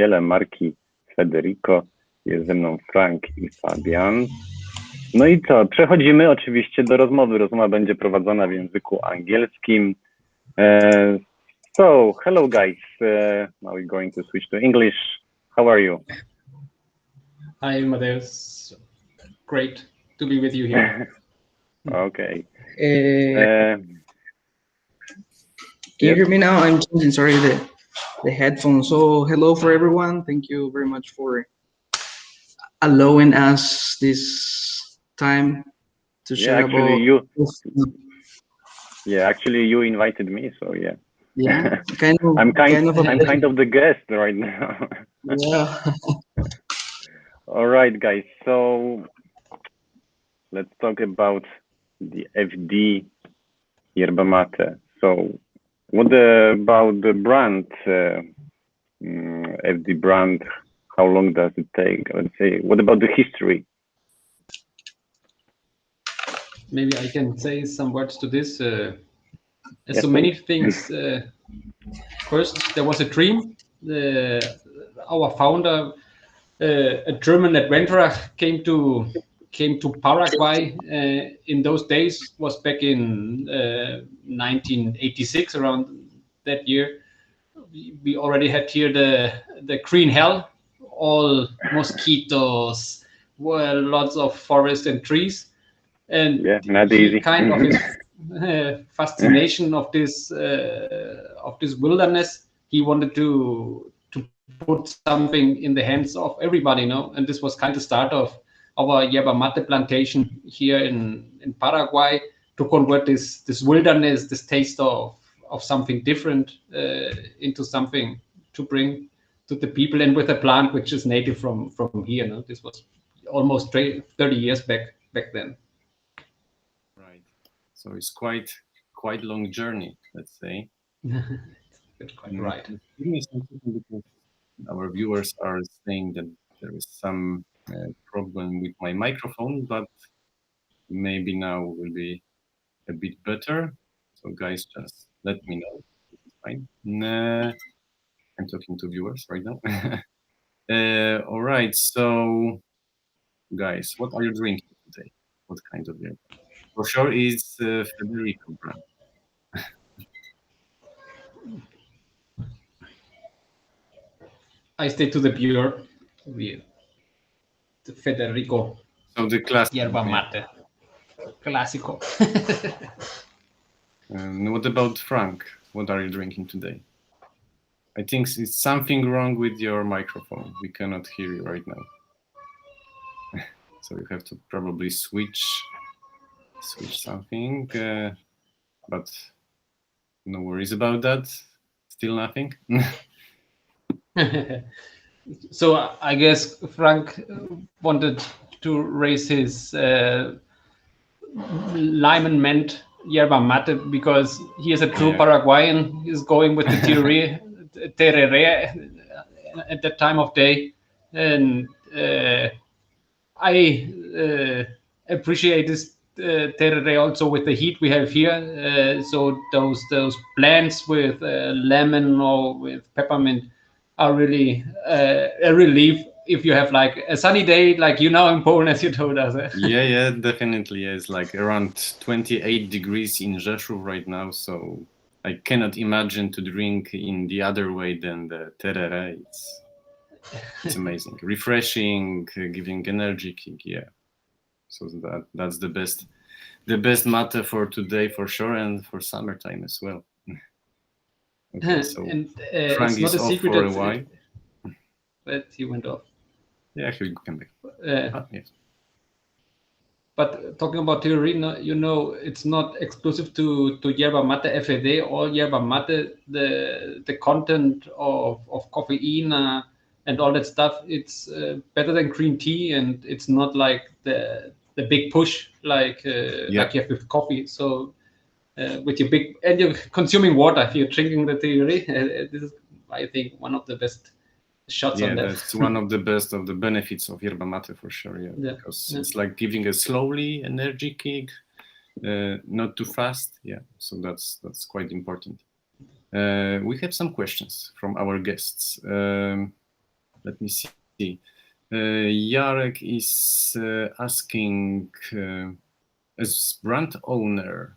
przedstawicielem marki Fede Rico. Jest ze mną Frank i Fabian. No i co? Przechodzimy oczywiście do rozmowy. Rozmowa będzie prowadzona w języku angielskim. So, hello guys. Now we're going to switch to English. How are you? Hi, Mateusz. Great to be with you here. Okay. Can you hear me now? I'm changing, sorry, the headphones. So hello for everyone. Thank you very much for allowing us this time to share about... Actually you invited me, so yeah. Yeah, I'm kind of the guest right now. Yeah. All right, guys. So let's talk about the FD Yerba Mate. So what about the brand, FD brand? How long does it take? Let's say, what about the history? Maybe I can say some words to this. Yes, so many things. First, there was a dream. Our founder, a German adventurer, came to Paraguay in those days. Was back in 1986, around that year. We already had here the green hell, all mosquitoes, lots of forest and trees, and not easy. Kind of his fascination of this wilderness. He wanted to put something in the hands of everybody, and this was kind of the start of our Yerba Mate plantation here in Paraguay, to convert this wilderness, this taste of something different into something to bring to the people, and with a plant which is native from here. This was almost 30 years back then. Right. So it's quite long journey, let's say. That's quite right. Because our viewers are saying that there is some problem with my microphone, but maybe now will be a bit better. So guys, just let me know. It's fine. I'm talking to viewers right now. All right. So guys, what are you drinking today? What kind of beer? For sure, it's Fede Rico brand. I stay to the pure, the Fede Rico. So the classic Yerba Mate, Clásico. What about Frank? What are you drinking today? I think it's something wrong with your microphone. We cannot hear you right now. So you have to probably switch something, but no worries about that. Still nothing. So I guess Frank wanted to raise his lime and mint Yerba Mate because he is a true Paraguayan. He's going with the tereré at that time of day, and I appreciate this tereré also with the heat we have here. So those blends with lemon or with peppermint are really a relief if you have like a sunny day like now in Poland, as you told us. Yeah, definitely. It's like around 28 degrees in Rzeszów right now, so I cannot imagine to drink in the other way than the tereré. It's amazing, refreshing, giving energy kick. Yeah, so that's the best mate for today for sure, and for summertime as well. Okay, so and Frank it's not is a off secret for a while. But he went off. Yeah, he will come back. Yes. But talking about theory, it's not exclusive to Yerba Mate FED or Yerba Mate. The content of caffeine and all that stuff, it's better than green tea, and it's not like the big push like you have with coffee. So with your big, and you're consuming water if you're drinking the theory. This is, I think, one of the best shots on that. That's one of the best of the benefits of Yerba Mate for sure. Because it's like giving a slowly energy kick, not too fast. So that's quite important. We have some questions from our guests. let me see. Jarek is asking, as brand owner,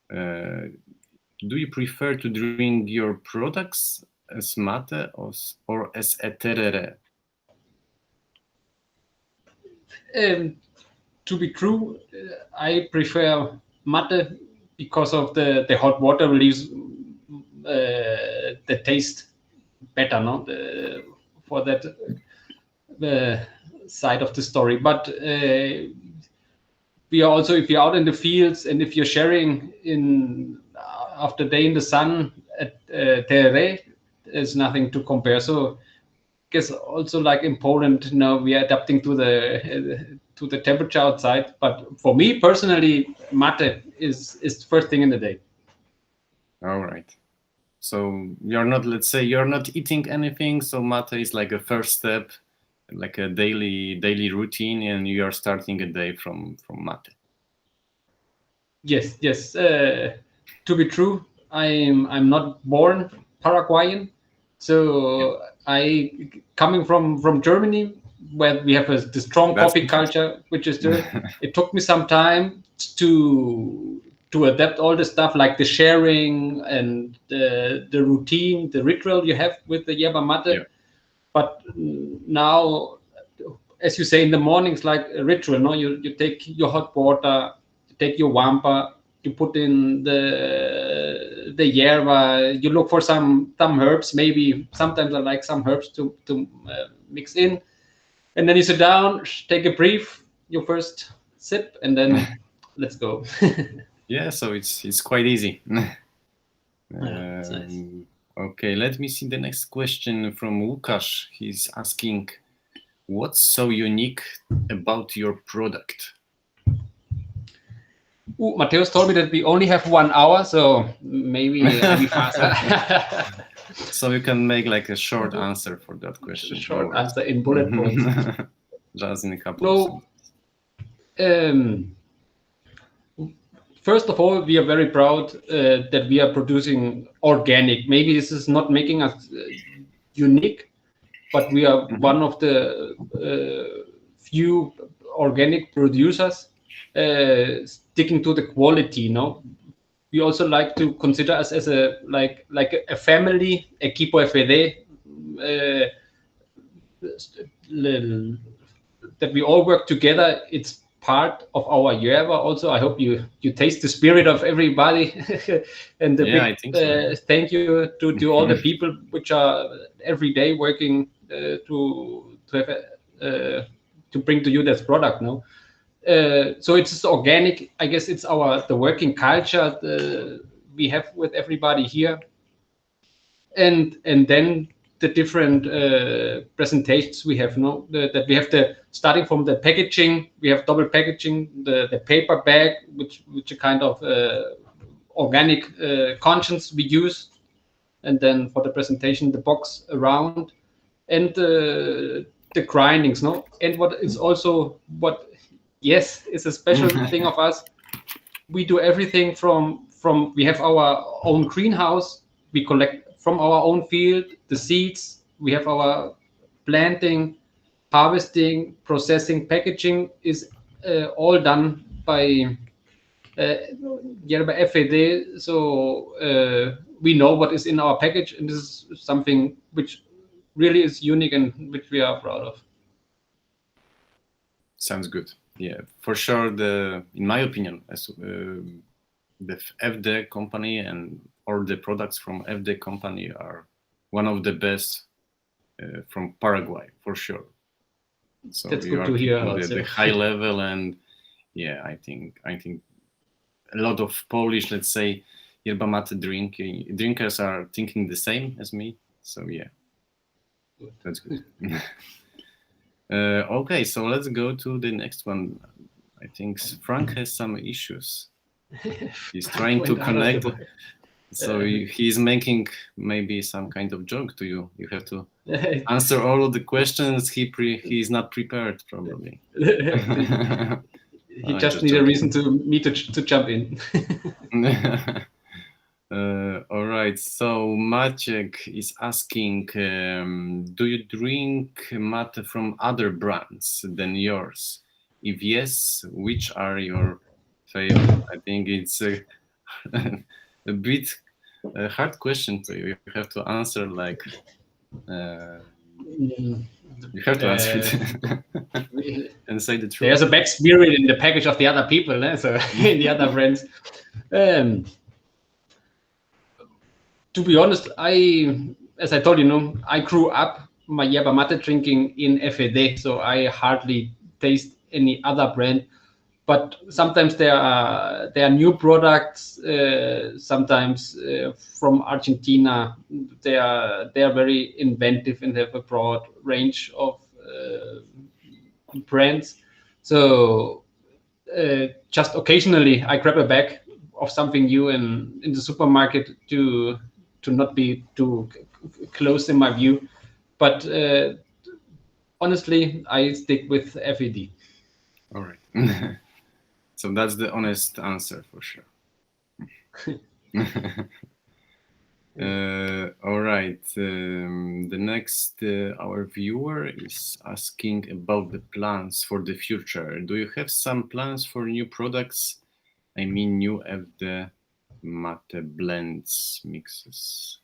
do you prefer to drink your products as mate or as a terere? To be true, I prefer mate because of the hot water leaves the taste better, no? For that side of the story. But we are also, if you're out in the fields and if you're sharing after day in the sun at terere, there's nothing to compare. So I guess also like in Poland, now we are adapting to the temperature outside. But for me personally, mate is the first thing in the day. All right. So you're not, let's say, you're not eating anything. So mate is like a first step, like a daily routine, and you are starting a day from mate. Yes. To be true, I'm not born Paraguayan, so I coming from Germany, where we have the strong coffee culture, which is there. It took me some time to adapt all the stuff like the sharing and the routine, the ritual you have with the yerba mate. Yeah. But now, as you say, in the mornings, like a ritual, no, you take your hot water, you take your wampa, you put in the yerba, you look for some herbs, maybe sometimes I like some herbs to mix in, and then you sit down, take a brief, your first sip, and then let's go. Yeah, so it's quite easy. That's nice. Okay, let me see the next question from Łukasz. He's asking, what's so unique about your product? Mateus told me that we only have 1 hour, so maybe I'll be faster. So you can make like a short answer for that question. Short answer in bullet points. Just in a couple No. First of all, we are very proud that we are producing organic. Maybe this is not making us unique, but we are one of the few organic producers sticking to the quality. No, we also like to consider us as a like a family, equipo Fede, that we all work together. It's part of our yerba. Also, I hope you taste the spirit of everybody. And I think so. Thank you to all the people which are every day working to bring to you this product. No, so it's organic. I guess it's the working culture we have with everybody here, and then the different presentations we have. No, that we have starting from the packaging, we have double packaging, the paper bag, which a kind of organic conscience we use, and then for the presentation, the box around, and the grindings. No, and what is also is a special thing of us. We do everything from we have our own greenhouse. We collect from our own field the seeds. We have our planting, harvesting, processing, packaging is all done by Yerba Fede. So we know what is in our package, and this is something which really is unique and which we are proud of. Sounds good. Yeah, for sure. In my opinion, as the FD company or the products from FD company are one of the best from Paraguay, for sure. So that's good to hear. The high level, and yeah, I think a lot of Polish, let's say, yerba mate drinkers are thinking the same as me. So yeah, that's good. Okay, so let's go to the next one. I think Frank has some issues. He's trying to connect. So he's making maybe some kind of joke to you. You have to answer all of the questions. He's not prepared, probably. He just needs a reason to jump in. All right. So Maciek is asking, do you drink mate from other brands than yours? If yes, which are your favorite? I think it's a bit hard question for you. You have to answer like you have to answer it and say the truth. There's a bad spirit in the package of the other people, so in the other brands. To be honest, as I told you, I grew up my Yerba Mate drinking in Fede, so I hardly taste any other brand. But sometimes there are new products. Sometimes from Argentina, they are very inventive and have a broad range of brands. So just occasionally, I grab a bag of something new in the supermarket to not be too close in my view. But honestly, I stick with FED. All right. So that's the honest answer for sure. All right. The next, our viewer is asking about the plans for the future. Do you have some plans for new products? I mean, new FD mate blends, mixes.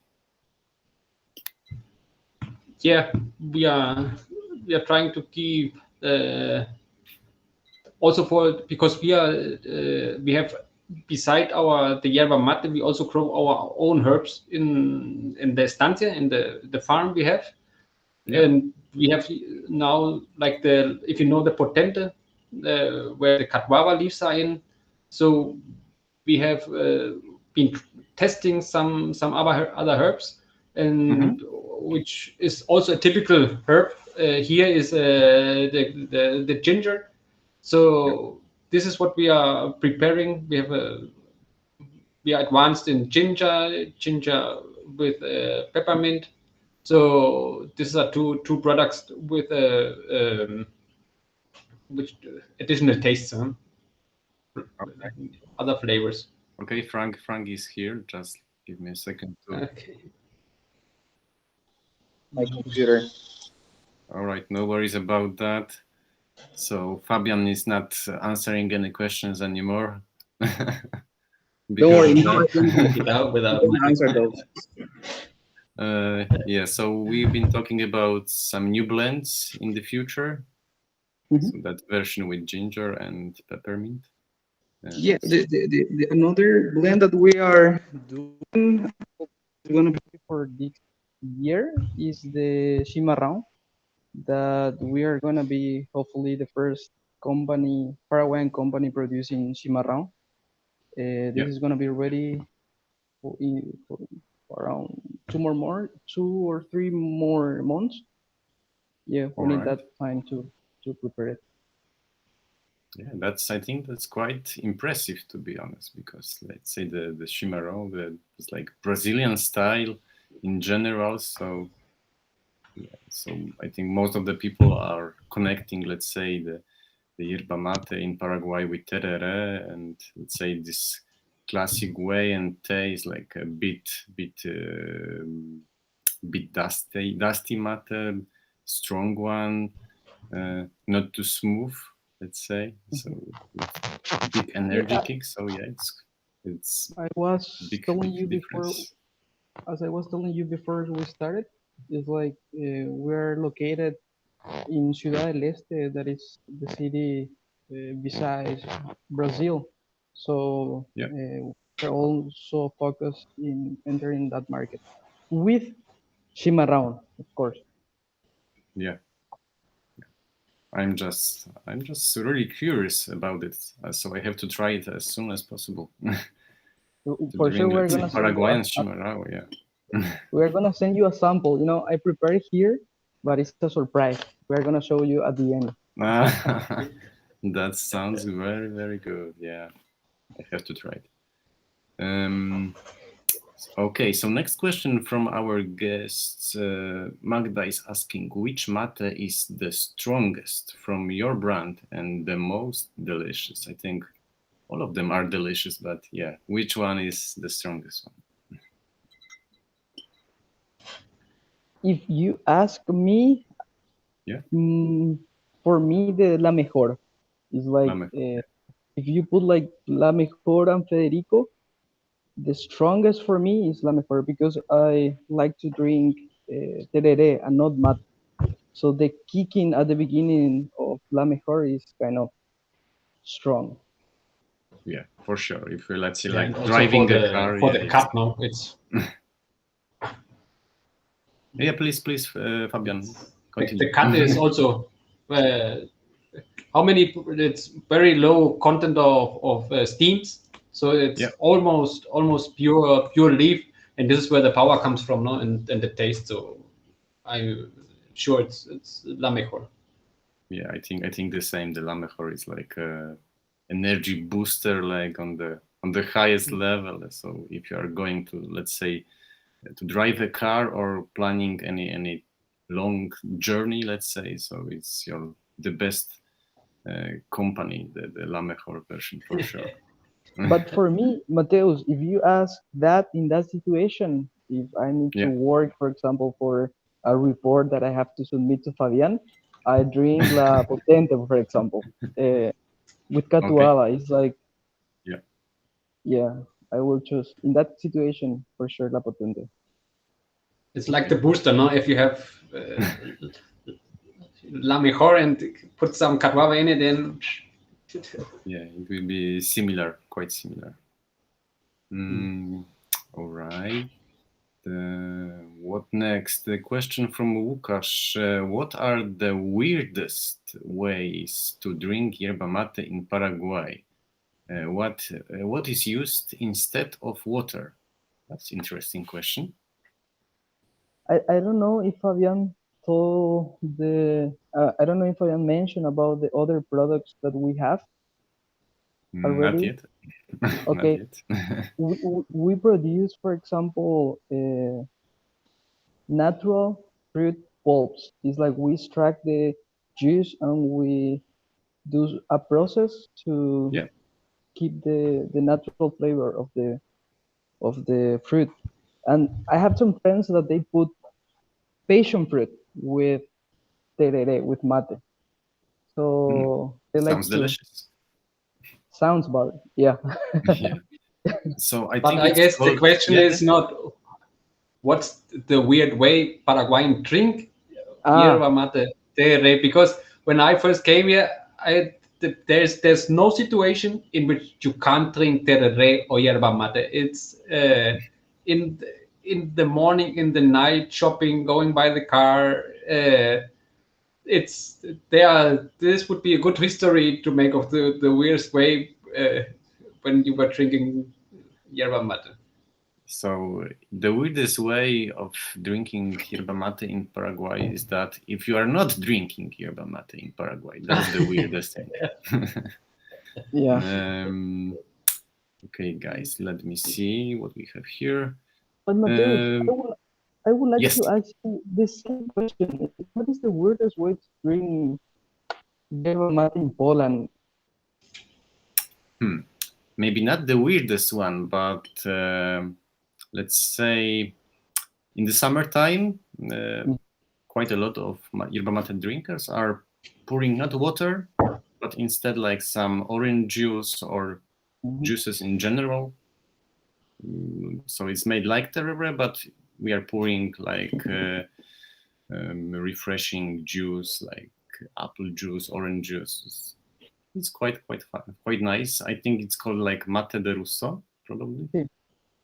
Yeah, we are trying to keep also because we have beside the Yerba Mate, we also grow our own herbs in the estancia, in the farm we have. Yeah. And we have now like if you know the potente, where the caguava leaves are in. So we have been testing some other herbs, and which is also a typical herb. Here is the ginger. So this is what we are preparing. We are advanced in ginger with peppermint. So these are two products with which additional tastes, other flavors. Okay, Frank is here. Just give me a second. Okay. My computer. All right, no worries about that. So Fabian is not answering any questions anymore. Don't worry, without answer those. Yeah, so we've been talking about some new blends in the future. So that version with ginger and peppermint. Yeah, the another blend that we are doing is going to be for this year is the Chimarrão, that we are going to be hopefully the first Paraguayan company producing Chimarrão. This is going to be ready for around 2 or 3 more months. Yeah, we need that time to prepare it. Yeah, I think that's quite impressive, to be honest, because let's say the Chimarrão, it's like Brazilian style in general. So I think most of the people are connecting, let's say, the Yerba Mate in Paraguay with tereré, and let's say this classic way and taste like a bit dusty mate, strong one, not too smooth, let's say. So big energy kick. So yeah, it's. I was telling you before, as I was telling you before we started, it's like we're located in Ciudad del Este, that is the city besides Brazil. So we're also focused in entering that market with Chimarrão, of course. Yeah. I'm just really curious about it, so I have to try it as soon as possible. For sure, we're gonna Paraguayan Chimarrão, yeah. We're gonna send you a sample. I prepared here, but it's a surprise. We're gonna show you at the end. That sounds very, very good. Yeah, I have to try it. Okay, so next question from our guests. Magda is asking, which mate is the strongest from your brand and the most delicious? I think all of them are delicious, but yeah, which one is the strongest one? if you ask me, Yeah. For me, the La Mejor is like, La Mejor. if you put like La Mejor and Federico, the strongest for me is La Mejor because I like to drink tereré and not mate. So the kicking at the beginning of La Mejor is kind of strong. Yeah, for sure. If we let's say Yeah, and like also driving for a the car, for yeah, the cut, no, it's yeah. Please, Fabian, the continue. cut is also how many? It's very low content of steams, so it's Yeah. almost pure leaf, and this is where the power comes from, no, and the taste. So I'm sure it's La Mejor. Yeah, I think the same. The La Mejor is like a energy booster, like on the highest level. So if you are going to, let's say, to drive a car or planning any long journey, let's say, so it's the best company, the La Mejor version for sure. But for me, Mateus, if you ask that in that situation, if I need to Yeah. work, for example, for a report that I have to submit to Fabian, I drink La Potente, for example, with Catuaba. It's like, Yeah. yeah, I will choose in that situation for sure La Potente. It's like the booster, no? If you have La Mejor and put some Catuaba in it, then Yeah, it will be similar, quite similar. All right. What next? The question from Łukasz. What are the weirdest ways to drink yerba mate in Paraguay? What is used instead of water? That's an interesting question. I don't know if Fabian told I don't know if Fabian mentioned about the other products that we have already. Not yet. Okay. Not yet. we produce, for example, natural fruit pulps. It's like we extract the juice and we do a process to Yeah. keep the natural flavor of the fruit. And I have some friends that they put passion fruit with tereré, with mate. So they like Sounds to. delicious. Sounds bad. Yeah. Yeah. So I but think I it's guess called, the question is not what's the weird way Paraguayan drink yerba mate tereré, because when I first came here, there's no situation in which you can't drink tereré or yerba mate. It's in the morning, in the night, shopping, going by the car. This would be a good history to make of the weirdest way when you were drinking yerba mate. So the weirdest way of drinking yerba mate in Paraguay is that if you are not drinking yerba mate in Paraguay, that's the weirdest thing. Yeah. Okay, guys, let me see what we have here. But Mateus, I would like yes. to ask you the same question. What is the weirdest way to drink yerba mate in Poland? Maybe not the weirdest one, but let's say in the summertime, quite a lot of yerba mate drinkers are pouring not water, but instead like some orange juice or juices in general. So it's made like tereré, but we are pouring like refreshing juice, like apple juice, orange juice. It's quite fun, quite nice. I think it's called like Mate de Russo, probably.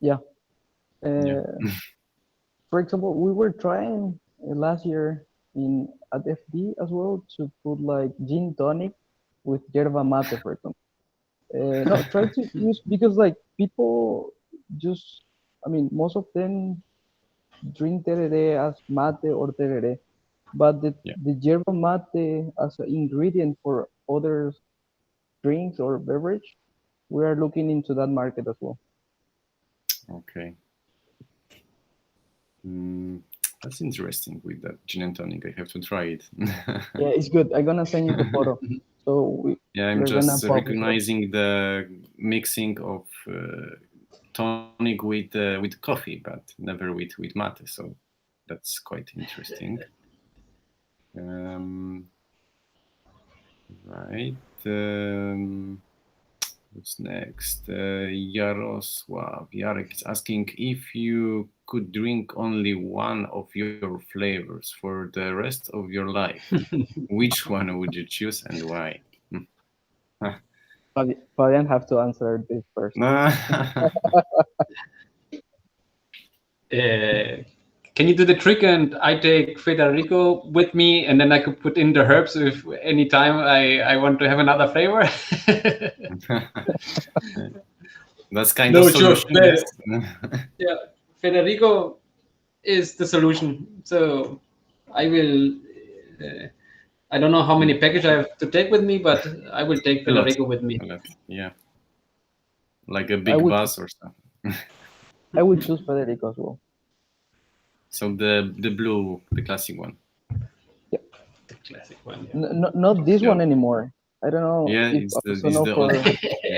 Yeah. Yeah. For example, we were trying last year at FD as well to put like gin tonic with yerba mate, for example. No, try to use, because like people just, I mean, most of them drink tereré as mate or tereré, but the yerba mate as an ingredient for other drinks or beverage, we are looking into that market as well. Okay. That's interesting with that gin and tonic. I have to try it. Yeah, it's good. I'm gonna send you the photo. So I'm just recognizing the mixing of tonic with coffee, but never with mate. So that's quite interesting. Right. What's next? Jarek is asking if you could drink only one of your flavors for the rest of your life. Which one would you choose and why? Fabian have to answer this first. Can you do the trick and I take Fede Rico with me, and then I could put in the herbs if any time I want to have another flavor? That's kind of solution. Sure. Yes. Yeah, Fede Rico is the solution. So I will. I don't know how many packages I have to take with me, but I will take Fede Rico with me. Yeah, like a big bus or something. I would choose Fede Rico as well. So the blue, the classic one. Yeah, the classic one. Yeah. Not this one anymore. I don't know. Yeah, it's the old.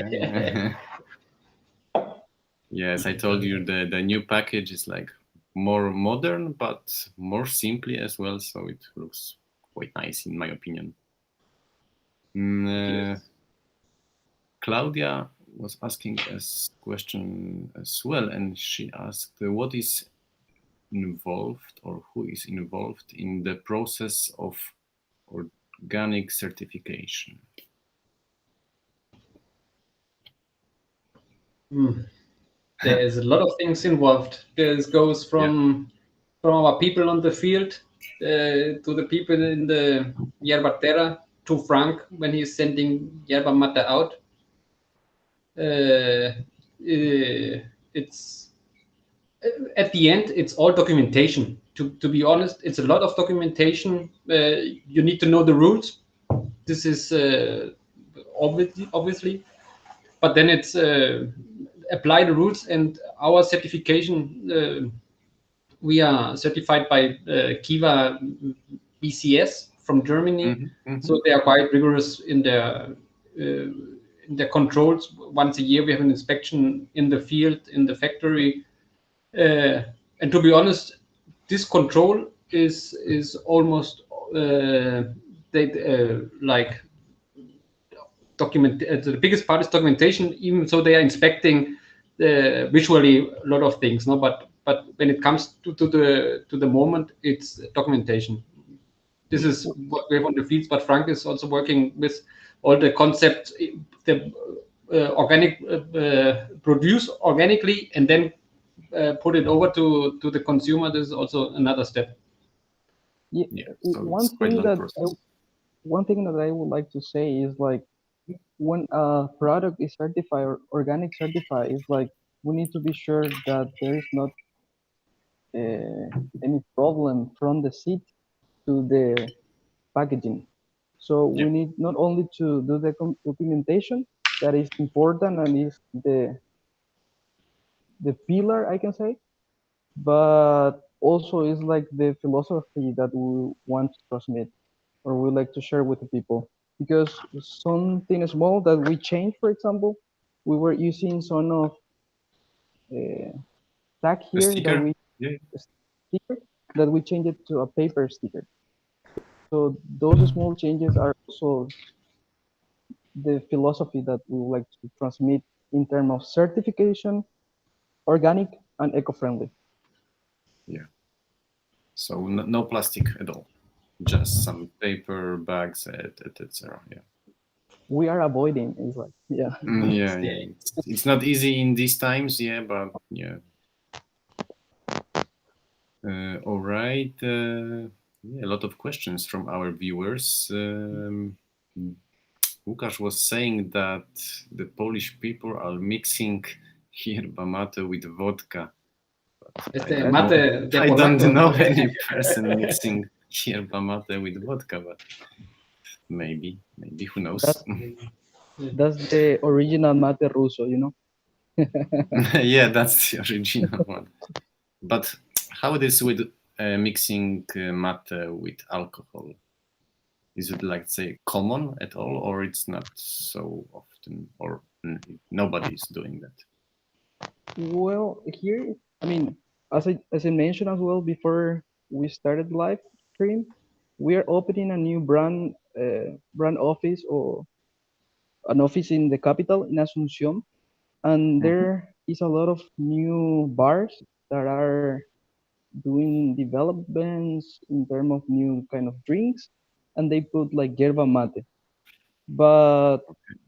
Yeah. Yes, I told you the new package is like more modern, but more simply as well. So it looks quite nice, in my opinion. Yes. Claudia was asking a question as well, and she asked, what is involved or who is involved in the process of organic certification? There's a lot of things involved. This goes from our people on the field to the people in the Yerba Terra, to Frank when he's sending Yerba Mate out. It's at the end, it's all documentation. To be honest, it's a lot of documentation. You need to know the rules. This is obviously, but then it's apply the rules, and our certification. We are certified by Kiva BCS from Germany, so they are quite rigorous in their controls. Once a year, we have an inspection in the field, in the factory. And to be honest, this control is almost like document. The biggest part is documentation. Even so, they are inspecting visually a lot of things. No, but when it comes to the moment, it's documentation. This is what we have on the fields. But Frank is also working with all the concepts, the organic produce organically, and then put it over to the consumer. This is also another step. So one thing that I would like to say is, like, when a product is certified or organic certified, is like we need to be sure that there is not any problem from the seed to the packaging. So we need not only to do the documentation, that is important and is the pillar, I can say, but also is like the philosophy that we want to transmit or we like to share with the people. Because something small that we change, for example, we were using some of tag here that we changed it to a paper sticker. So those small changes are also the philosophy that we would like to transmit in terms of certification, organic and eco-friendly. Yeah. So no plastic at all, just some paper bags, etc. Yeah. We are avoiding. It's like It's not easy in these times. But all right. A lot of questions from our viewers. Łukasz was saying that the Polish people are mixing Yerba Mate with vodka. I don't know any person mixing Yerba Mate with vodka, but maybe, who knows? That's the original Mate Russo, you know? Yeah, that's the original one. But how it is with mixing mate with alcohol? Is it, like, say, common at all, or it's not so often, or nobody's doing that? Well, here, I mean, as I mentioned as well before, we started live stream, we are opening a new brand office, or an office in the capital in Asunción, and there is a lot of new bars that are doing developments in terms of new kind of drinks, and they put like yerba mate. But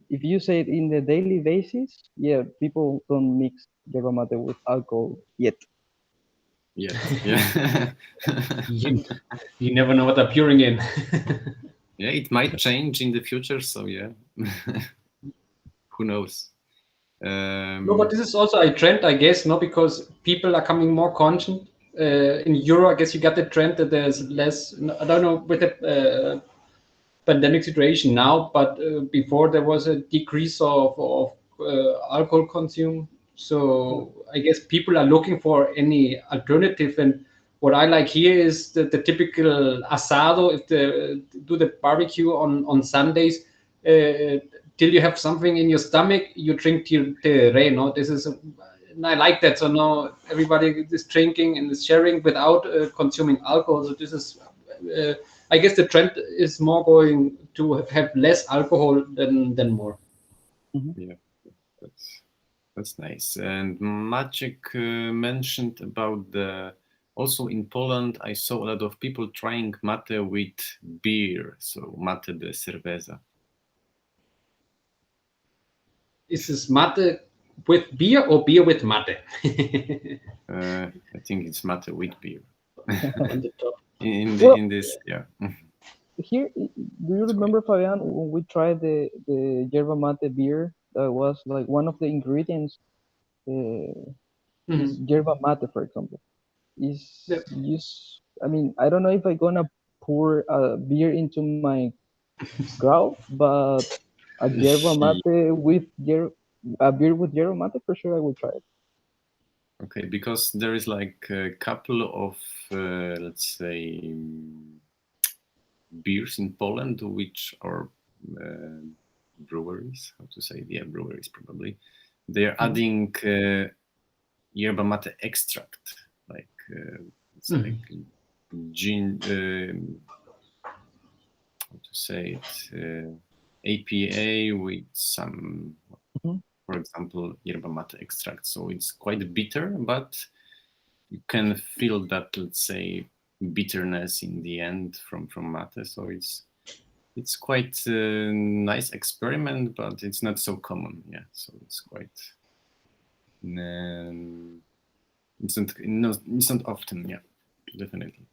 if you say it in the daily basis, yeah, people don't mix yerba mate with alcohol yet. Yeah, yeah. You never know what they're pouring in. Yeah, it might change in the future. So yeah, who knows? No, but this is also a trend, I guess, no, because people are coming more conscious. In Europe, I guess you got the trend that there's less. I don't know with the pandemic situation now, but before there was a decrease of alcohol consume. So I guess people are looking for any alternative. And what I like here is the typical asado. If they do the barbecue on Sundays, till you have something in your stomach, you drink tereré. No, this is. And I like that. So now everybody is drinking and is sharing without consuming alcohol. So this is. I guess the trend is more going to have less alcohol than more. Yeah, that's nice. And Maciek mentioned about the also in Poland. I saw a lot of people trying mate with beer, so mate de cerveza. Is this mate with beer or beer with mate? I think it's mate with beer. On the top. In this, yeah. Here, do you remember, Fabian, when we tried the yerba mate beer? That was like one of the ingredients is yerba mate, for example. Is Yep. use. I mean, I don't know if I'm gonna pour a beer into my growth, but a yerba mate with a beer with yerba mate, for sure I will try it. Okay, because there is like a couple of let's say beers in Poland which are breweries. How to say? Yeah, breweries probably. They are adding yerba mate extract, like it's like gin. How to say it? APA with some, for example, yerba mate extract. So it's quite bitter, but you can feel that, let's say, bitterness in the end from mate. So it's quite a nice experiment, but it's not so common. Yeah, so it's quite. It's not often. Yeah, definitely.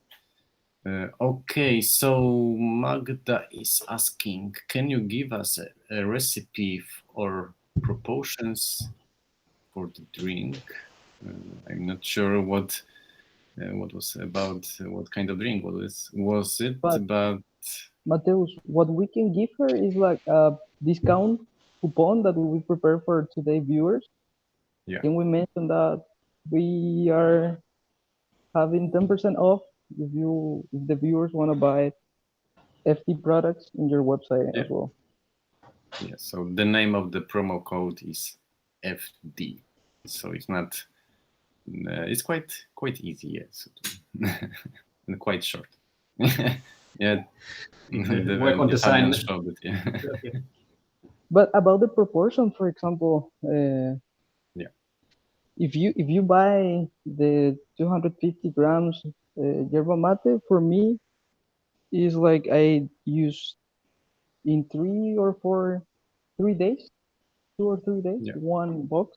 Okay, so Magda is asking, can you give us a recipe or proportions for the drink? I'm not sure what was about, what kind of drink was it, but Mateus, what we can give her is like a discount coupon that we prepare for today viewers. Yeah. Can we mention that we are having 10% off if the viewers want to buy FD products in your website as well? Yeah, so the name of the promo code is FD. So it's not, it's quite easy, yes, and quite short. Yeah, Work on design. Yeah. But about the proportion, for example, if you buy the 250 grams yerba mate, for me is like I use in 3 days, 2 or 3 days, one box.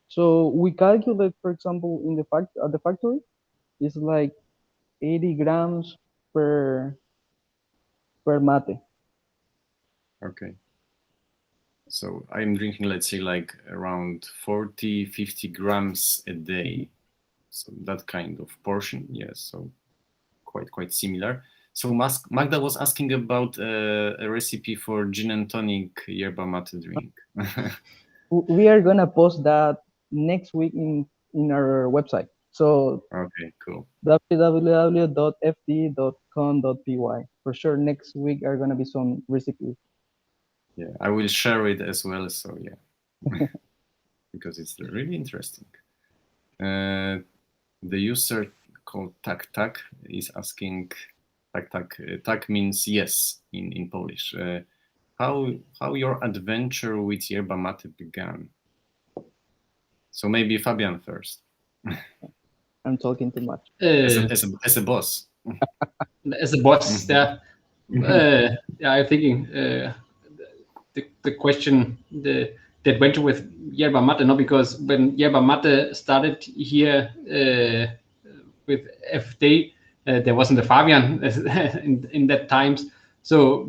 So we calculate, for example, in the factory, it's like 80 grams per mate. Okay. So I'm drinking, let's say, like around 40-50 grams a day. So that kind of portion, yes. So quite similar. So Magda was asking about a recipe for gin and tonic yerba mate drink. We are gonna post that next week in our website. So okay, cool. www.fd.com.py. For sure, next week are gonna be some recipes. Yeah, I will share it as well. So yeah, because it's really interesting. The user called tak is asking, tak means yes in Polish. How your adventure with Yerba Mate began? So maybe Fabian first. I'm talking too much. As a boss. As a boss, yeah. I'm thinking the question, the adventure with Yerba Mate, no, because when Yerba Mate started here with FD, there wasn't a Fabian in that times. So,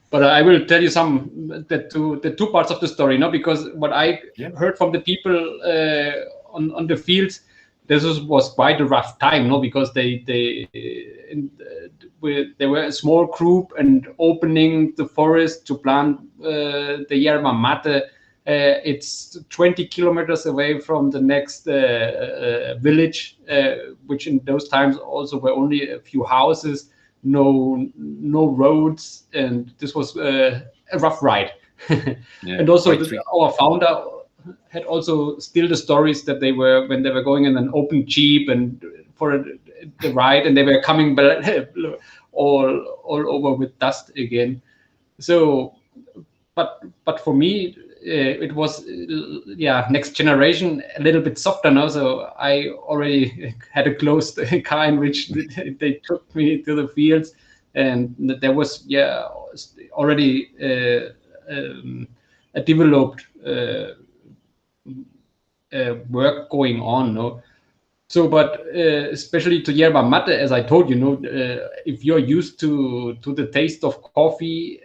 but I will tell you the two parts of the story, no, because what I heard from the people on the fields, this was quite a rough time, no, because they were a small group and opening the forest to plant the Yerba Mate. It's 20 kilometers away from the next village, which in those times also were only a few houses, no roads, and this was a rough ride. And also our founder had also still the stories that they were, when they were going in an open jeep and for the ride, and they were coming back all over with dust again. So, but for me, it was next generation, a little bit softer now. So I already had a closed car in which they took me to the fields, and there was already a developed work going on, no. So, but especially to Yerba Mate, as I told you, if you're used to the taste of coffee,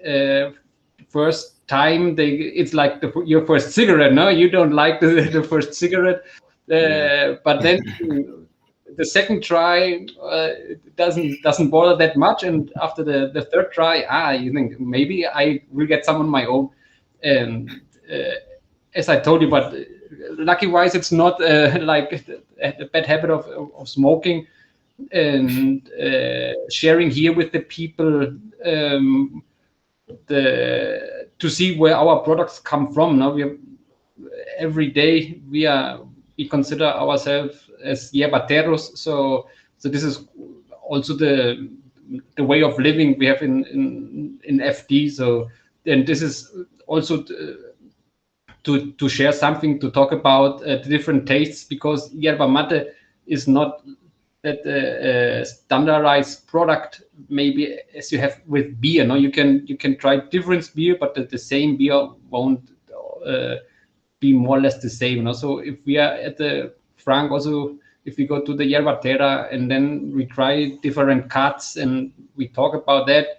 first time it's like your first cigarette. No, you don't like the first cigarette, but then the second try doesn't bother that much, and after the third try, you think maybe I will get some on my own. And as I told you, but lucky wise, it's not like a bad habit of smoking, and sharing here with the people to see where our products come from. Now every day we consider ourselves as yerbateros, so this is also the way of living we have in FD. So, and this is also to share something, to talk about the different tastes, because Yerba Mate is not that standardized product maybe as you have with beer. No, you can try different beer, but the same beer won't be more or less the same. No? So if we are at the Frank, also if we go to the Yerba Terra and then we try different cuts and we talk about that.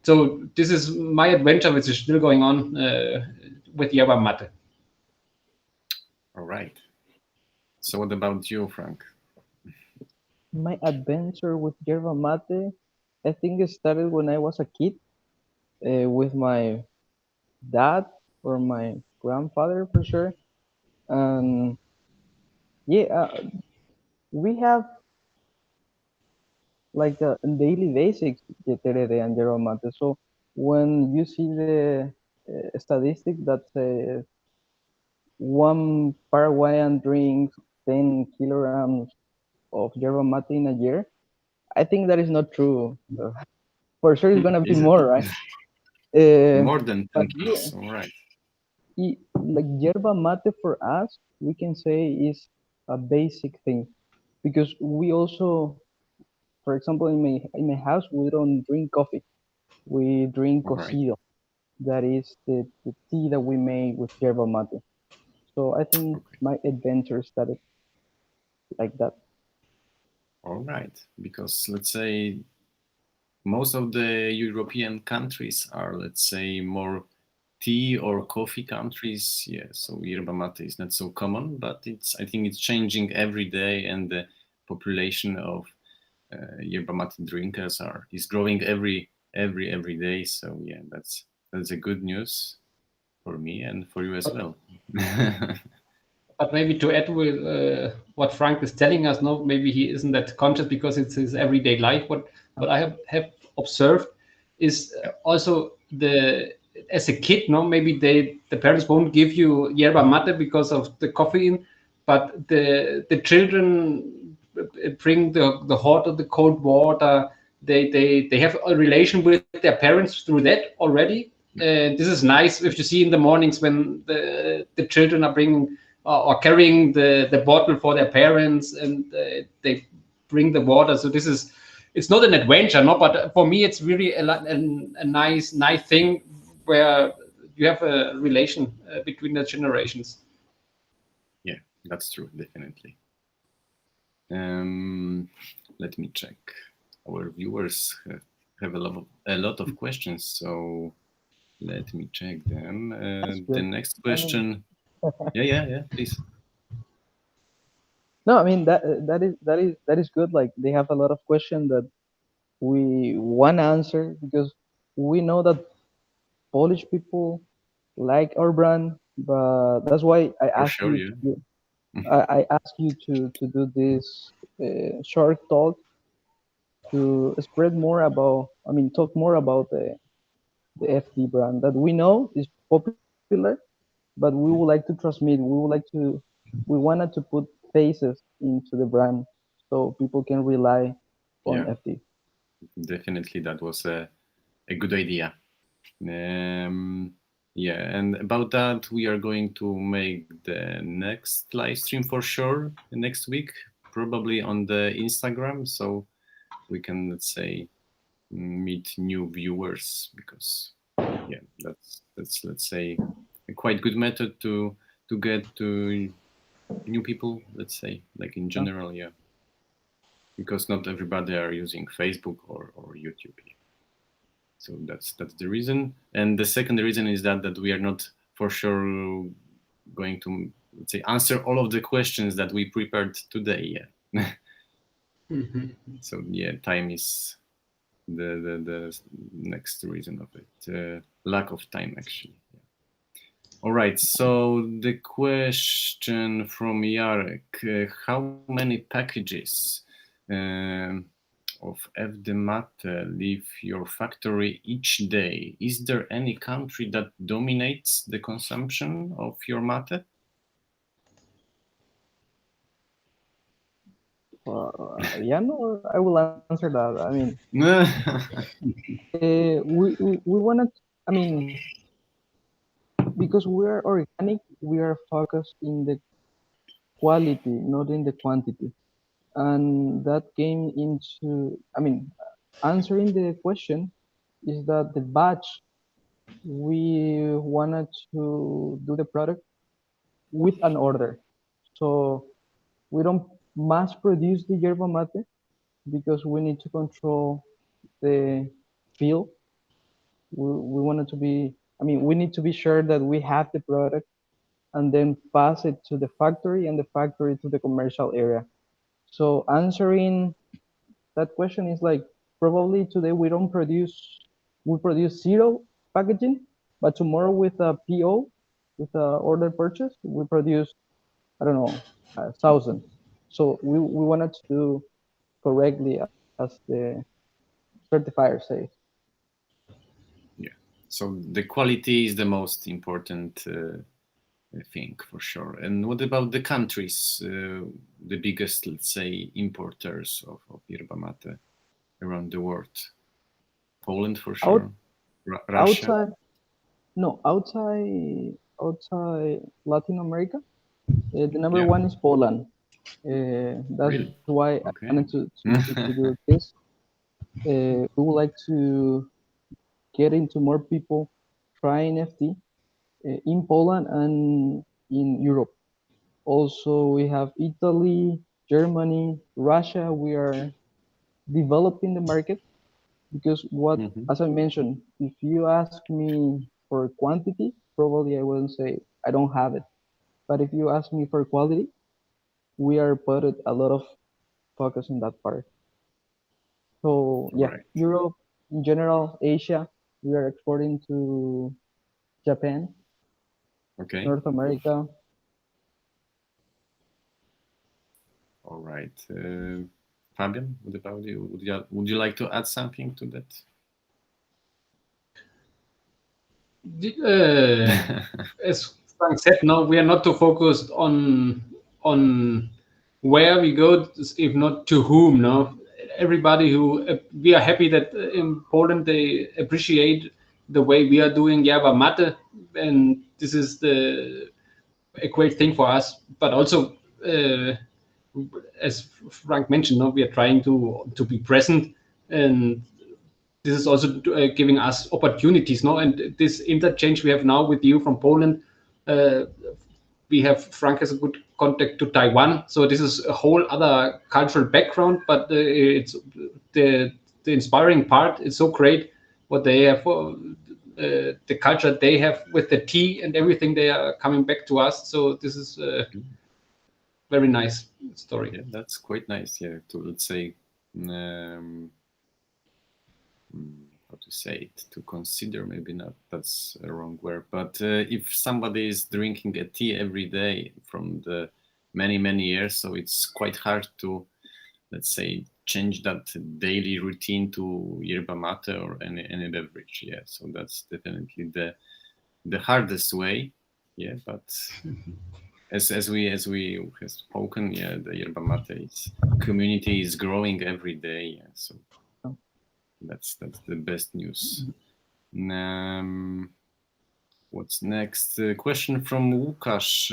So this is my adventure, which is still going on with Yerba Mate. All right. So what about you, Frank? My adventure with Yerba Mate, I think it started when I was a kid with my dad or my grandfather for sure. And we have like a daily basics terere and Yerba Mate. So when you see the statistic that says one Paraguayan drinks 10 kilograms of Yerba Mate in a year, I think that is not true. For sure, it's gonna be more, right? More than 10 kilos, all right. Like Yerba Mate for us, we can say is a basic thing, because we also, for example, in my house, we don't drink coffee. We drink cocido. That is the tea that we make with Yerba Mate. So I think my adventure started like that. All right, because let's say most of the European countries are, let's say, more tea or coffee countries. Yeah, so Yerba Mate is not so common, but I think it's changing every day, and the population of Yerba Mate drinkers is growing every day. So yeah, that's a good news for me and for you as well. But maybe to add with what Frank is telling us, no, maybe he isn't that conscious because it's his everyday life. What I have observed is also as a kid, no, maybe the parents won't give you Yerba Mate because of the caffeine, but the children bring the hot or the cold water. They have a relation with their parents through that already. This is nice if you see in the mornings when the children are bringing or carrying the bottle for their parents, and they bring the water. So it's not an adventure, no, but for me it's really a nice thing where you have a relation between the generations. Yeah, that's true, definitely. Let me check. Our viewers have a lot of questions, so let me check them. The next question. Yeah, please. No, I mean that is good. Like they have a lot of questions that we want to answer, because we know that Polish people like our brand, but that's why I asked sure, you. I asked you to do this short talk to spread more about. I mean, talk more about the FD brand that we know is popular, but we would like to transmit. We wanted to put faces into the brand so people can rely on FD. Definitely, that was a good idea. And about that, we are going to make the next live stream for sure next week, probably on the Instagram, so we can, let's say, meet new viewers, because that's let's say a quite good method to get to new people, let's say, like in general, because not everybody are using Facebook or YouTube. So that's the reason. And the second reason is that we are not for sure going to, let's say, answer all of the questions that we prepared today. So time is the next reason of it. Lack of time, actually. All right. So the question from Jarek: how many packages of Yerba Mate leave your factory each day? Is there any country that dominates the consumption of your mate? No, I will answer that. I mean, we wanted. I mean, because we are organic, we are focused in the quality, not in the quantity. And that came into, I mean, answering the question is that the batch, we wanted to do the product with an order. So we don't mass produce the Yerba Mate because we need to control the field. We wanted to be, I mean, we need to be sure that we have the product and then pass it to the factory and the factory to the commercial area. So answering that question is like, probably today we produce 0 packaging, but tomorrow with a PO, with a order purchase, we produce, I don't know, 1,000. So we wanted to do correctly as the certifier says. Yeah, so the quality is the most important thing for sure. And what about the countries, the biggest, let's say, importers of Yerba Mate around the world? Poland for sure. Russia. Outside Latin America, the number one is Poland. That's really? Why I wanted to do this. We would like to get into more people trying FD in Poland and in Europe. Also, we have Italy, Germany, Russia. We are developing the market because as I mentioned, if you ask me for quantity, probably I wouldn't say I don't have it. But if you ask me for quality, we are putting a lot of focus in that part. So Europe in general, Asia, we are exporting to Japan, North America. All right. Fabian, what about you? Would you like to add something to that? As Frank said, no, we are not too focused on where we go, if not to whom. No, everybody who we are happy that in Poland they appreciate the way we are doing Yerba Mate, and this is a great thing for us. But also, as Frank mentioned, no, we are trying to be present, and this is also giving us opportunities. No, and this interchange we have now with you from Poland. We have Frank has a good contact to Taiwan, so this is a whole other cultural background. But it's the inspiring part is so great what they have, the culture they have with the tea and everything. They are coming back to us, so this is a very nice story. Yeah, that's quite nice. Yeah, to let's say, how to say it, to consider, maybe not, that's a wrong word, but if somebody is drinking a tea every day from the many years, so it's quite hard to, let's say, change that daily routine to Yerba Mate or any beverage. Yeah, so that's definitely the hardest way. Yeah, but as we have spoken, yeah, the Yerba Mate community is growing every day. Yeah, so that's the best news. What's next? Question from Łukasz.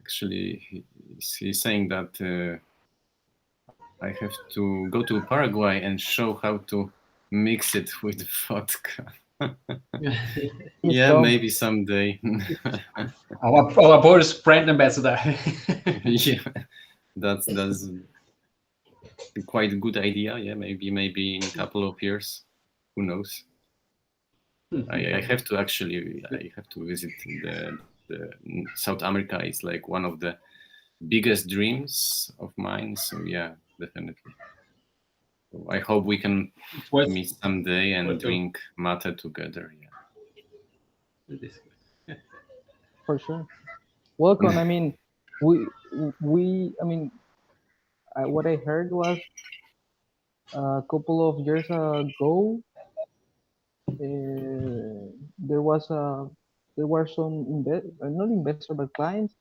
Actually, he's saying that I have to go to Paraguay and show how to mix it with vodka. Yeah, maybe someday. Our Polish brand ambassador. Yeah, that's quite a good idea. Yeah, maybe in a couple of years, who knows? I have to visit the South America. Is like one of the biggest dreams of mine. So yeah, definitely. So I hope we can meet someday and drink mate together. Yeah. For sure. Welcome. I mean, we. I mean, what I heard was a couple of years ago. There were some not investors but clients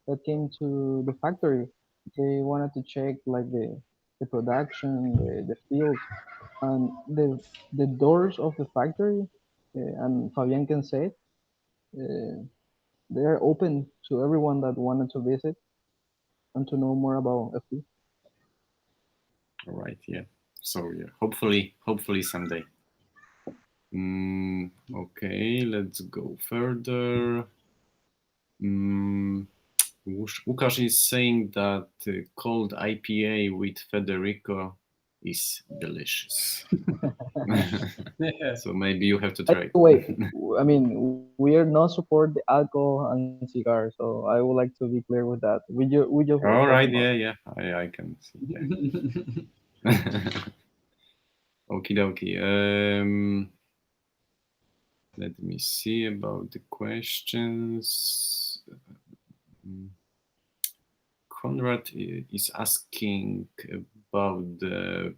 that came to the factory. They wanted to check like the production, the field, and the doors of the factory, and Fabian can say it, they are open to everyone that wanted to visit and to know more about FD. All right. Yeah. So yeah, hopefully someday. Okay, let's go further. Łukasz is saying that cold IPA with Fede Rico is delicious. So maybe you have to try. Wait, I mean, we are not support the alcohol and cigars, so I would like to be clear with that. We just all right, yeah, I can see. Yeah. Okie dokie. Let me see about the questions. Conrad is asking about the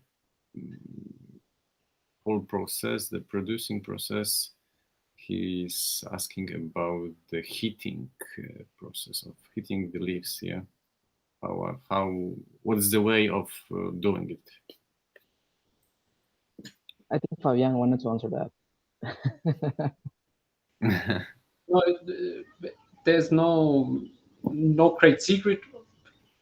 whole process, the producing process. He's asking about the heating process of heating the leaves. Yeah, what's the way of doing it? I think Fabian wanted to answer that. No, there's no great secret.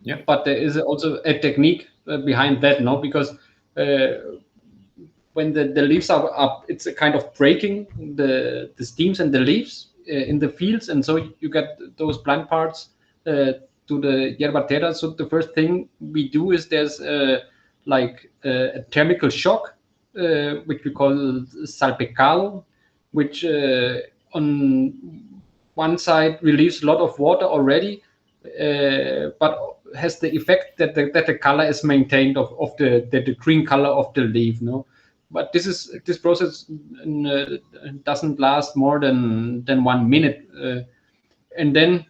Yeah. But there is also a technique behind that, no? Because when the leaves are up, it's a kind of breaking the stems and the leaves in the fields, and so you get those plant parts to the yerba terra. So the first thing we do is there's like a thermical shock, which we call salpicado, which on one side relieves a lot of water already, but has the effect that the color is maintained of the green color of the leaf, no? But this process doesn't last more than 1 minute, and then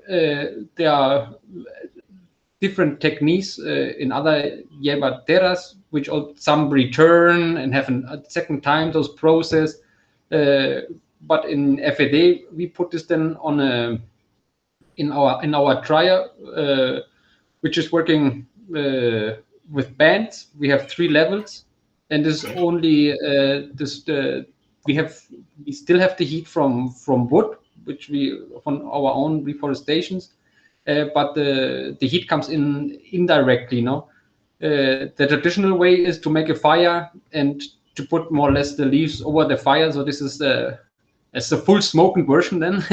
there are different techniques in other yerba terras, which some return and have a second time those process. But in FED we put this then on in our dryer which is working with bands. We have 3 levels, and this only we still have the heat from wood, which we from our own reforestations, but the heat comes in indirectly. The traditional way is to make a fire and to put more or less the leaves over the fire. So this is as a full smoking version then.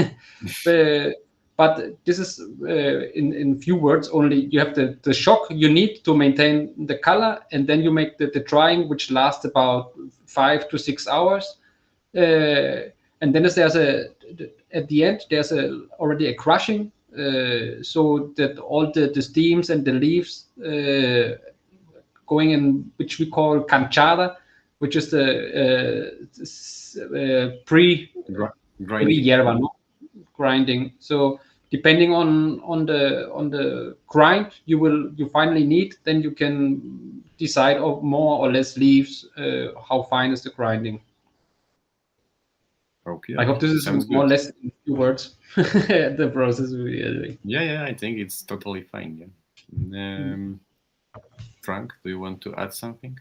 But this is in few words only. You have the shock you need to maintain the color, and then you make the drying, which lasts about 5 to 6 hours. And then there's at the end there's already a crushing, so that all the steams and the leaves going in, which we call canchada, which is the pre-yerba grinding. So depending on the grind you finally need, then you can decide of more or less leaves, how fine is the grinding. Okay. I hope this is Sounds more or good. less in few words the process we are doing. Yeah, I think it's totally fine. Yeah. Frank, do you want to add something?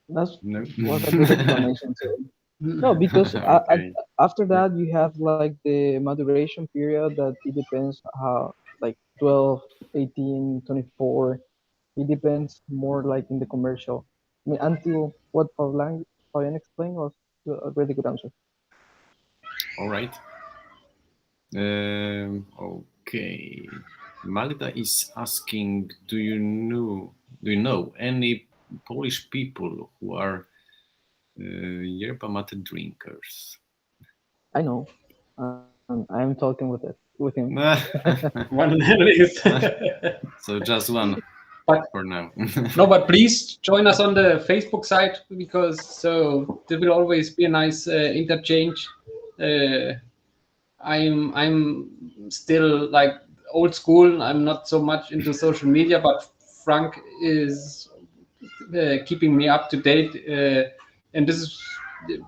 That No. was a good explanation too. No, because Okay. after that you have like the maturation period that it depends how, like 12, 18, 24. It depends more like in the commercial. I mean, until what Fabian explained was a really good answer. All right. Okay. Magda is asking, do you know any Polish people who are Yerba Mate drinkers? I know. I'm talking with him. One is So just one But- for now. No, but please join us on the Facebook site, because so there will always be a nice interchange. I'm still like old school. I'm not so much into social media, but Frank is keeping me up to date, and this is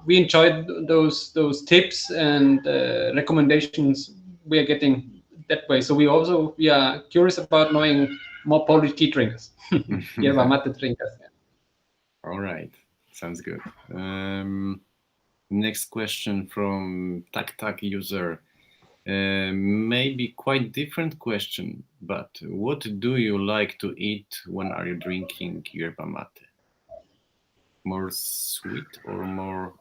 we enjoyed those tips and recommendations we are getting that way. So we are curious about knowing more Polish tea drinkers, Yerba Mate drinkers. All right, sounds good. Next question from Tak user. Maybe quite different question, but what do you like to eat when are you drinking Yerba Mate? More sweet or more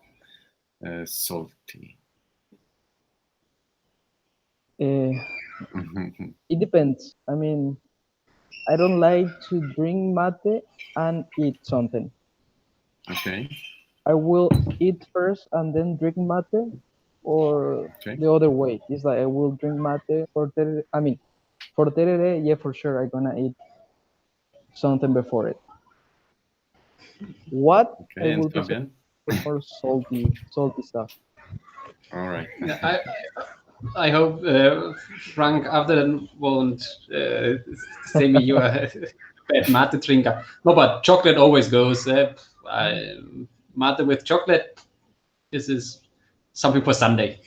salty? It depends. I mean, I don't like to drink mate and eat something. Okay. I will eat first and then drink mate, or Okay. the other way. It's like I will drink mate for tereré. I mean, for tereré, yeah, for sure, I'm gonna eat something before it. What Okay, I will and Fabian? prefer salty stuff. All right. I hope Frank after that won't say me you are a bad mate drinker. No, but chocolate always goes. Mate with chocolate, this is something for Sunday.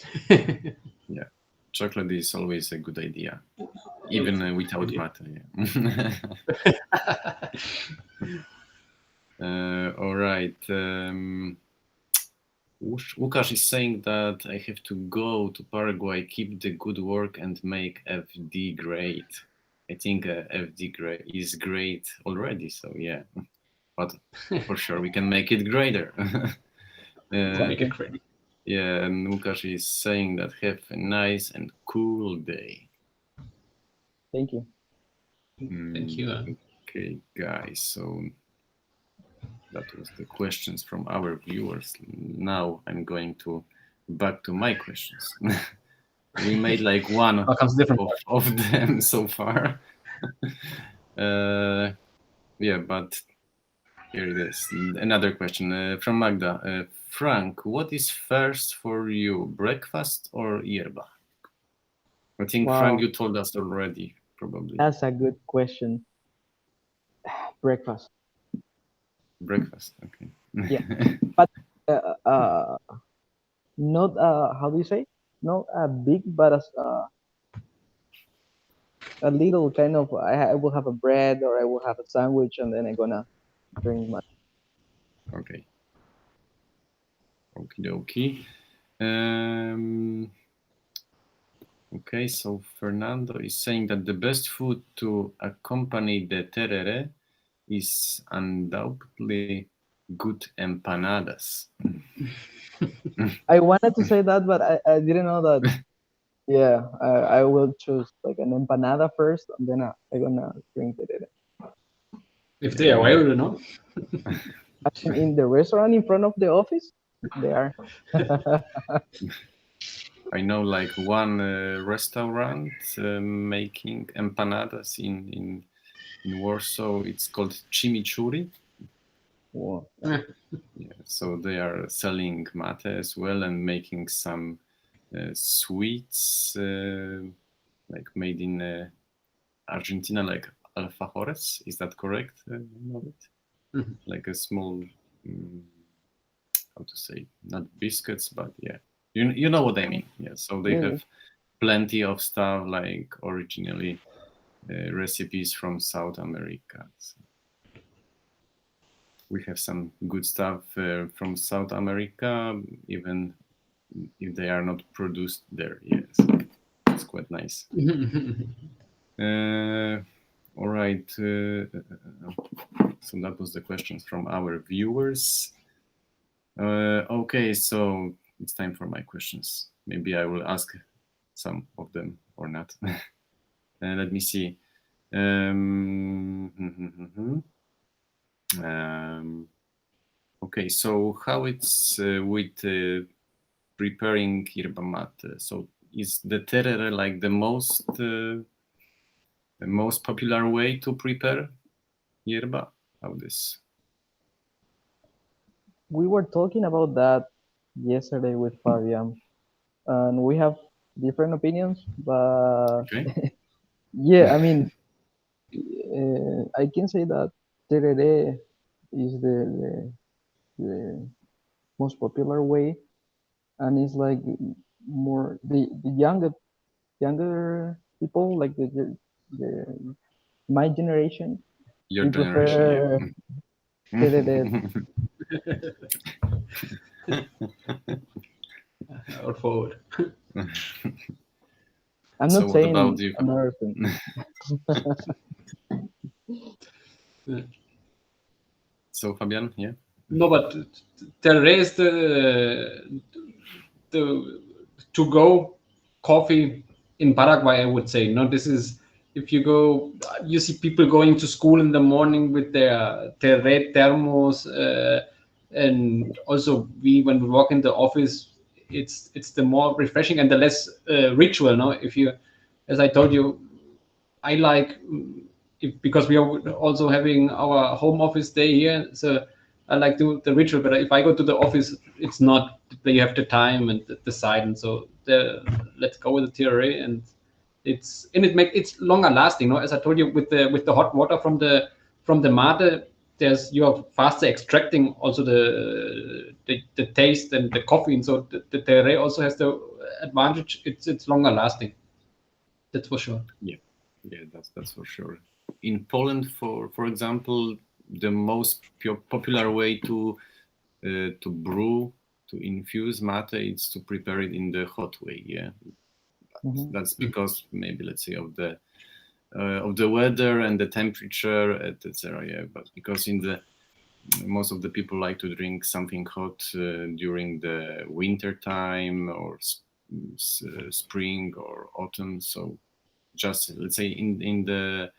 Yeah, chocolate is always a good idea, even without mate. Yeah. All right. Łukasz is saying that I have to go to Paraguay, keep the good work, and make FD great. I think FD is great already, so yeah. But for sure, we can make it greater. Make it great. Yeah, and Łukasz is saying that have a nice and cool day. Thank you. Thank you. Okay, guys, so that was the questions from our viewers. Now I'm going back to my questions. We made like one of them so far. Yeah, but here it is. Another question from Magda. Frank, what is first for you, breakfast or yerba? I think, Wow. Frank, you told us already, probably. That's a good question. Breakfast. Breakfast, okay. Yeah, but not how do you say? Not big, but as a little kind of. I will have a bread or I will have a sandwich, and then I'm gonna drink my. Okay. Okie dokie. Okay, so Fernando is saying that the best food to accompany the tereré is undoubtedly good empanadas. I wanted to say that, but I didn't know that. Yeah, I will choose like an empanada first, and then I'm gonna drink it. If they are available, no? Actually, in the restaurant in front of the office, they are. I know like one restaurant making empanadas in Warsaw. It's called Chimichurri. Wow. Yeah, so they are selling mate as well and making some sweets like made in Argentina, like alfajores. Is that correct? Like a small, how to say, not biscuits, but yeah, you know what I mean. Yeah, so they have plenty of stuff like originally recipes from South America. So we have some good stuff from South America, even if they are not produced there. Yes, it's quite nice. All right. So that was the questions from our viewers. Okay, so it's time for my questions. Maybe I will ask some of them or not. Let me see. Okay, so how it's with preparing yerba mate? So is the tereré like the most popular way to prepare yerba? How this? We were talking about that yesterday with Fabian, and we have different opinions, but Okay. yeah, I mean, I can say that tereré is the most popular way, and it's like more the younger people, like the my generation, Your we prefer generation, tereré. Or forward. I'm So not what saying about you? another thing. So Fabian, yeah. No, but tereré is the to-go coffee in Paraguay, I would say. No, this is if you go, you see people going to school in the morning with their tereré thermos, and also when we walk in the office, it's the more refreshing and the less ritual. No, if you, as I told you, I like because we are also having our home office day here, so I like the ritual. But if I go to the office, it's not that you have the time and the side, and so let's go with the tereré, and it's longer lasting. No, as I told you, with the hot water from the mate, you are faster extracting also the taste and the coffee, and so the tereré also has the advantage. It's longer lasting. That's for sure. Yeah, that's for sure. In Poland, for example, the most popular way to brew, to infuse mate is to prepare it in the hot way. Yeah, that's because maybe, let's say, of the weather and the temperature, etc. Yeah, but because most of the people like to drink something hot during the winter time or spring or autumn. So just, let's say, in the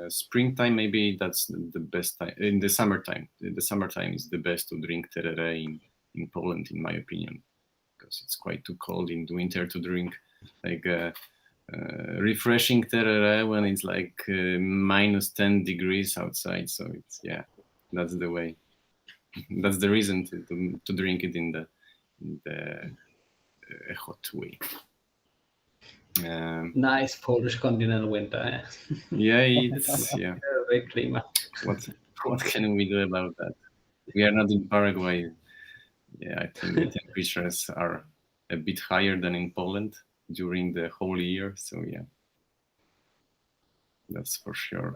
springtime, maybe that's the best time. In the summertime, is the best to drink tereré in Poland, in my opinion, because it's quite too cold in the winter to drink like refreshing tereré when it's like minus 10 degrees outside. So it's, yeah, that's the way. That's the reason to drink it in the hot way. Nice Polish continental winter. Yeah, it's Great climate. What can we do about that? We are not in Paraguay. Yeah, I think the temperatures are a bit higher than in Poland during the whole year. So yeah. That's for sure.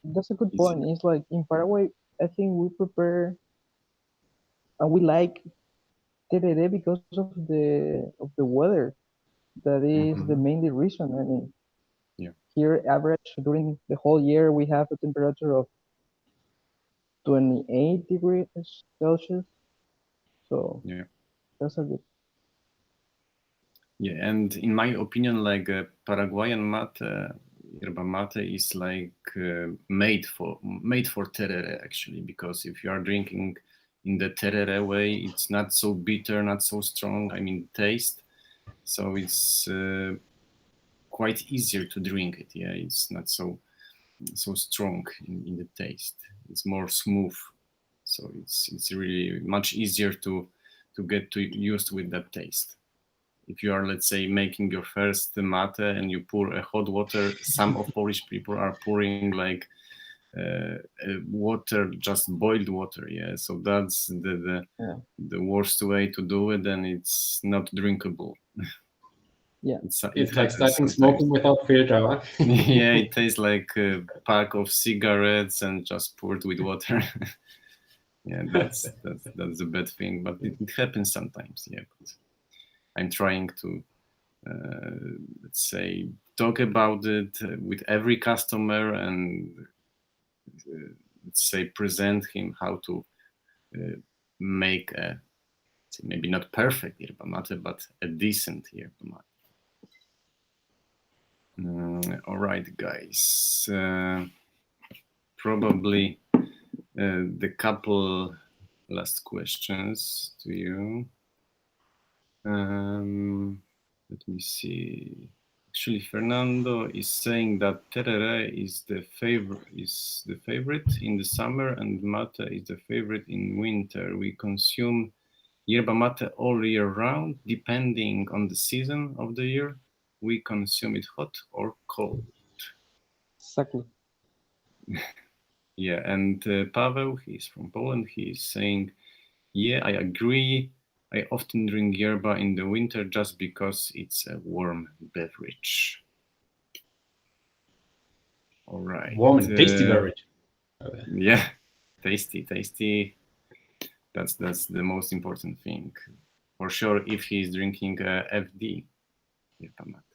That's a good Easy. point. It's like in Paraguay, I think we prepare and we like tereré because of the weather. That is the Mhm. mainly reason. I mean, Yeah. here average during the whole year we have a temperature of 28 degrees Celsius. So Yeah. that's a good. Yeah, and in my opinion, like Paraguayan mate, yerba mate is like made for tereré actually, because if you are drinking in the tereré way, it's not so bitter, not so strong. I mean, taste. So it's quite easier to drink it. Yeah, it's not so strong in the taste. It's more smooth. So it's really much easier to get used with that taste. If you are, let's say, making your first mate and you pour a hot water, some of Polish people are pouring like water, just boiled water. Yeah, so that's the worst way to do it, and it's not drinkable. Yeah, It's like happens starting sometimes. smoking without filter. Huh? Yeah, it tastes like a pack of cigarettes and just poured with water. Yeah, that's the bad thing, but it happens sometimes. Yeah, but I'm trying to let's say talk about it with every customer and let's say present him how to make a maybe not perfect yerba mate, but a decent yerba mate. All right, guys. Probably the couple last questions to you. Let me see. Actually, Fernando is saying that tereré is the favorite in the summer, and mate is the favorite in winter. We consume yerba mate all year round, depending on the season of the year. We consume it hot or cold. exactly. Yeah, and Paweł, he's from Poland, he's saying, yeah, I agree. I often drink yerba in the winter just because it's a warm beverage. All right. Warm and tasty beverage. Yeah, tasty. That's the most important thing. For sure, if he's drinking FD, yerba mate.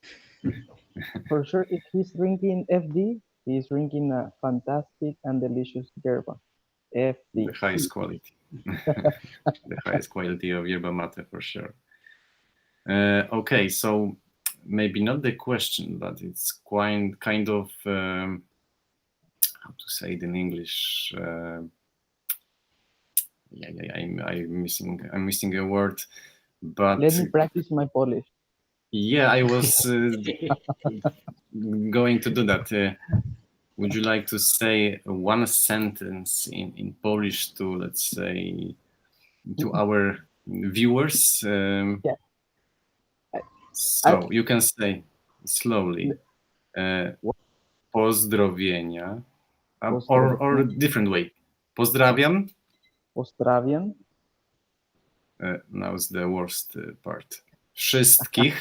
For sure, if he's drinking FD, he's drinking a fantastic and delicious yerba. FD. The highest quality. The highest quality of yerba mate for sure. Okay, so maybe not the question, but it's quite kind of how to say it in English. I'm missing a word, but Let me practice my Polish. yeah, I was going to do that. Would you like to say one sentence in Polish to, let's say, to our viewers? Yeah. So you can say slowly. Pozdrowienia. Or different way. Pozdrawiam. Pozdrawiam. Now's the worst part. Wszystkich.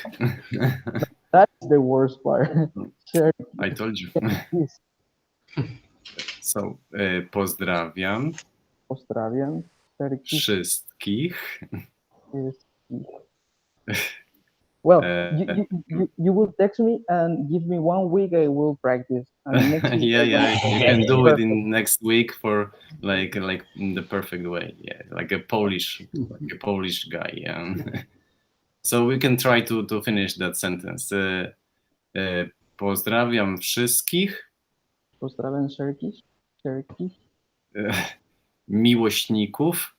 That's the worst part. Sure. I told you. So, pozdrawiam. Pozdrawiam. Wszystkich. Well, you will text me and give me 1 week. I will practice. And next week yeah. You can do it in next week for like in the perfect way. Yeah, like a Polish guy. Yeah. So we can try to finish that sentence. Pozdrawiam wszystkich. Pozdrawiam wszystkich. Miłośników.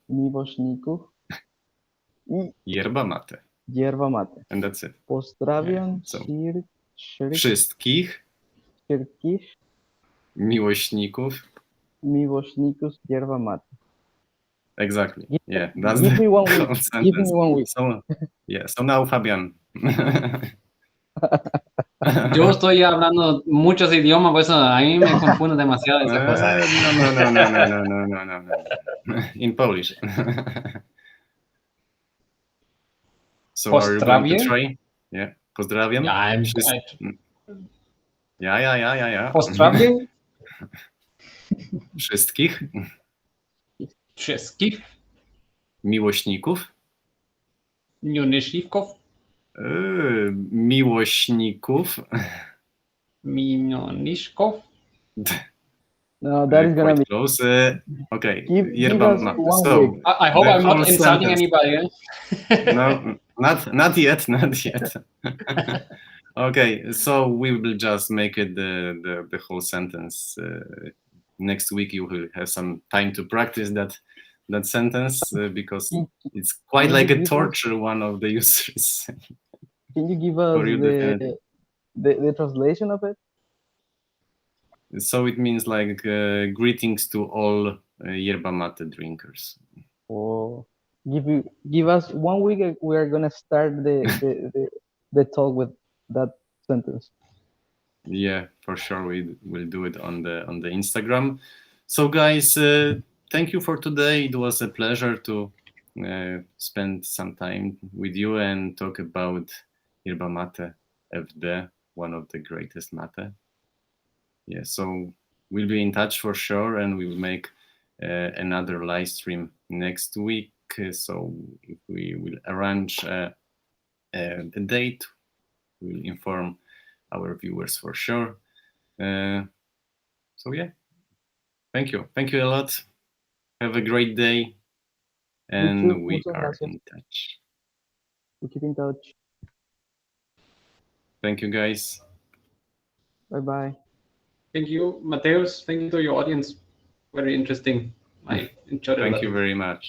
Yerba mate. Yerba mate. And that's it. Pozdrawiam wszystkich miłośników yerba mate. Exactly. Yeah, that's give me 1 week. sentence. Give me 1 week. So now Fabian. Yo estoy hablando muchos idiomas, por eso a mí me confunden demasiado esas cosas. No. In Polish. So are you going to try? Yeah. Pozdrawiam. Ja. Pozdrawiam Wszystkich wszystkich miłośników. miłośników. Miłośników. Miłośników. No, that is gonna Quite be. close. Okay. Give Yerba us Mate. 1 So week. I hope the I'm not whole insulting sentence. anybody. No, not yet. Okay, so we will just make it the whole sentence. Next week you will have some time to practice that sentence because it's quite like a torture one of the users. Can you give us For you, definitely. the translation of it? So it means like greetings to all Yerba Mate drinkers. Or give us 1 week. We are gonna start the talk with that sentence. Yeah, for sure we will do it on the Instagram. So guys, thank you for today. It was a pleasure to spend some time with you and talk about Yerba Mate FD, one of the greatest mate. Yeah, so we'll be in touch for sure, and we will make another live stream next week. So if we will arrange a date, we'll inform our viewers for sure. So yeah, thank you a lot. Have a great day, and we are in touch. We keep in touch. Thank you, guys. Bye bye. Thank you, Mateus. Thank you to your audience. Very interesting. I enjoyed it a lot. Thank you very much.